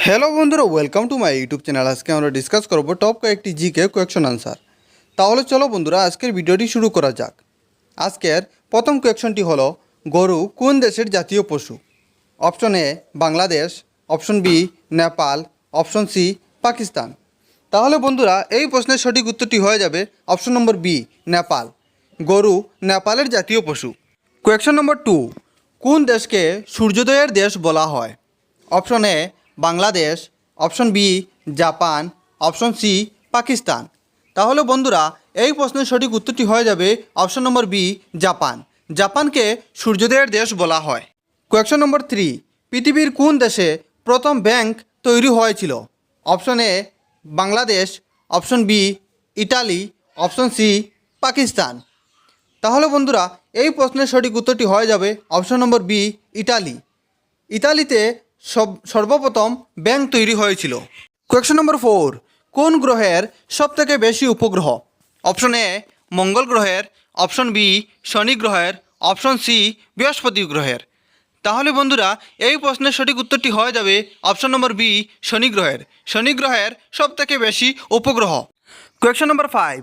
Hello বন্ধুরা, welcome to my YouTube channel. আজকে আমরা ডিসকাস করব টপ কয়েকটি জিকে কোয়েকশন আনসার। তাহলে চলো বন্ধুরা, আজকের ভিডিওটি শুরু করা যাক। আজকের প্রথম কোয়েকশনটি হলো, গরু কোন দেশের জাতীয় পশু? Option A Bangladesh, option B Nepal, option C Pakistan. তাহলে বন্ধুরা, এই প্রশ্নের সঠিক উত্তরটি হয়ে যাবে অপশন নম্বর বি নেপাল। গরু নেপালের জাতীয় পশু। কোয়েকশন নম্বর 2, কোন দেশকে সূর্যোদয়ের দেশ বলা হয়? Option A Bangladesh, option B Japan, option C Pakistan. তাহলে বন্ধুরা, এই প্রশ্নের সঠিক উত্তরটি হয়ে যাবে অপশন নম্বর বি জাপান। জাপানকে সূর্যোদয়ের দেশ বলা হয়। কোয়েকশন নম্বর 3, পৃথিবীর কোন দেশে প্রথম ব্যাংক তৈরি হয়েছিল? Option A Bangladesh, option B Italy, option C Pakistan. তাহলে বন্ধুরা, এই প্রশ্নের সঠিক উত্তরটি হয়ে যাবে অপশন নম্বর বি ইটালি। ইতালিতে সর্বপ্রথম ব্যাংক তৈরি হয়েছিল। কোয়েকশন নম্বর 4, কোন গ্রহের সবথেকে বেশি উপগ্রহ? অপশন এ মঙ্গল গ্রহের, অপশন বি শনি গ্রহের, অপশন সি বৃহস্পতি গ্রহের। তাহলে বন্ধুরা, এই প্রশ্নের সঠিক উত্তরটি হয়ে যাবে অপশন নম্বর বি শনি গ্রহের। শনি গ্রহের সবথেকে বেশি উপগ্রহ। কোয়েকশন নম্বর 5,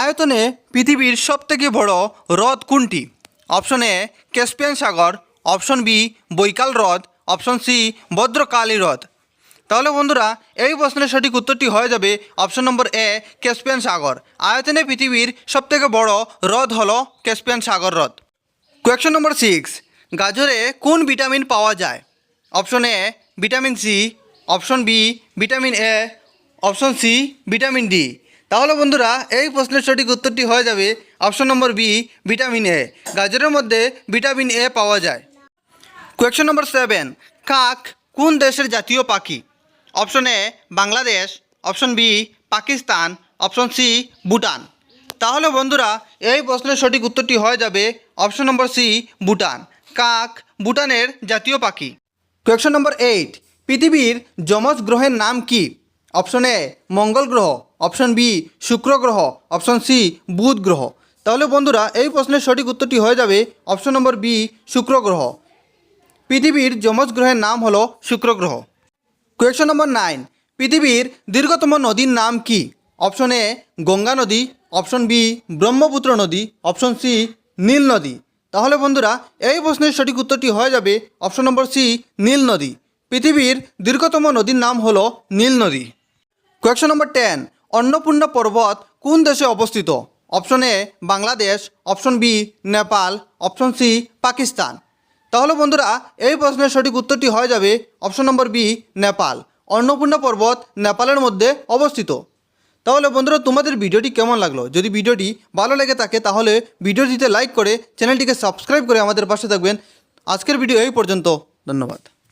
আয়তনে পৃথিবীর সবথেকে বড় হ্রদ কোনটি? অপশন এ ক্যাস্পিয়ান সাগর, অপশন বি বৈকাল হ্রদ, অপশন সি ভদ্রকালী হ্রদ। তাহলে বন্ধুরা, এই প্রশ্নের সঠিক উত্তরটি হয়ে যাবে অপশন নম্বর এ ক্যাস্পিয়ান সাগর। আয়তনে পৃথিবীর সবথেকে বড় হ্রদ হলো ক্যাস্পিয়ান সাগর হ্রদ। কোয়েকশন নম্বর 6, গাজরে কোন ভিটামিন পাওয়া যায়? Option A vitamin C, option B vitamin A, option C vitamin D. তাহলে বন্ধুরা, এই প্রশ্নের সঠিক উত্তরটি হয়ে যাবে option number B vitamin A. গাজরের মধ্যে ভিটামিন এ পাওয়া যায়। কোয়েকশন নম্বর 7, কাক কোন দেশের জাতীয় পাখি? Option A Bangladesh, option B Pakistan, option C Bhutan. তাহলে বন্ধুরা, এই প্রশ্নের সঠিক উত্তরটি হয়ে যাবে অপশন নম্বর সি ভুটান। কাক ভুটানের জাতীয় পাখি। কোয়েকশন নম্বর 8, পৃথিবীর যমজ গ্রহের নাম কি? অপশন এ মঙ্গল গ্রহ, অপশন বি শুক্র গ্রহ, অপশন সি বুধ গ্রহ। তাহলে বন্ধুরা, এই প্রশ্নের সঠিক উত্তরটি হয়ে যাবে অপশন নম্বর বি শুক্র গ্রহ। পৃথিবীর যমজ গ্রহের নাম হলো শুক্র গ্রহ। কোয়েকশন নম্বর 9, পৃথিবীর দীর্ঘতম নদীর নাম কি? অপশন এ গঙ্গা নদী, অপশন বি ব্রহ্মপুত্র নদী, অপশন সি নীল নদী। তাহলে বন্ধুরা, এই প্রশ্নের সঠিক উত্তরটি হয়ে যাবে অপশন নম্বর সি নীল নদী। পৃথিবীর দীর্ঘতম নদীর নাম হলো নীল নদী। কোয়েকশন নম্বর 10, অন্নপূর্ণা পর্বত কোন দেশে অবস্থিত? Option A Bangladesh, option B Nepal, option C Pakistan. তাহলে বন্ধুরা, এই প্রশ্নের সঠিক উত্তরটি হয়ে যাবে option number B Nepal. Annapurna পর্বত নেপালের মধ্যে অবস্থিত। তাহলে বন্ধুরা, তোমাদের ভিডিওটি কেমন লাগলো? যদি ভিডিওটি ভালো লেগে থাকে তাহলে ভিডিওটিতে লাইক করে চ্যানেলটিকে সাবস্ক্রাইব করে আমাদের পাশে থাকবেন। আজকের ভিডিও এই পর্যন্ত। ধন্যবাদ।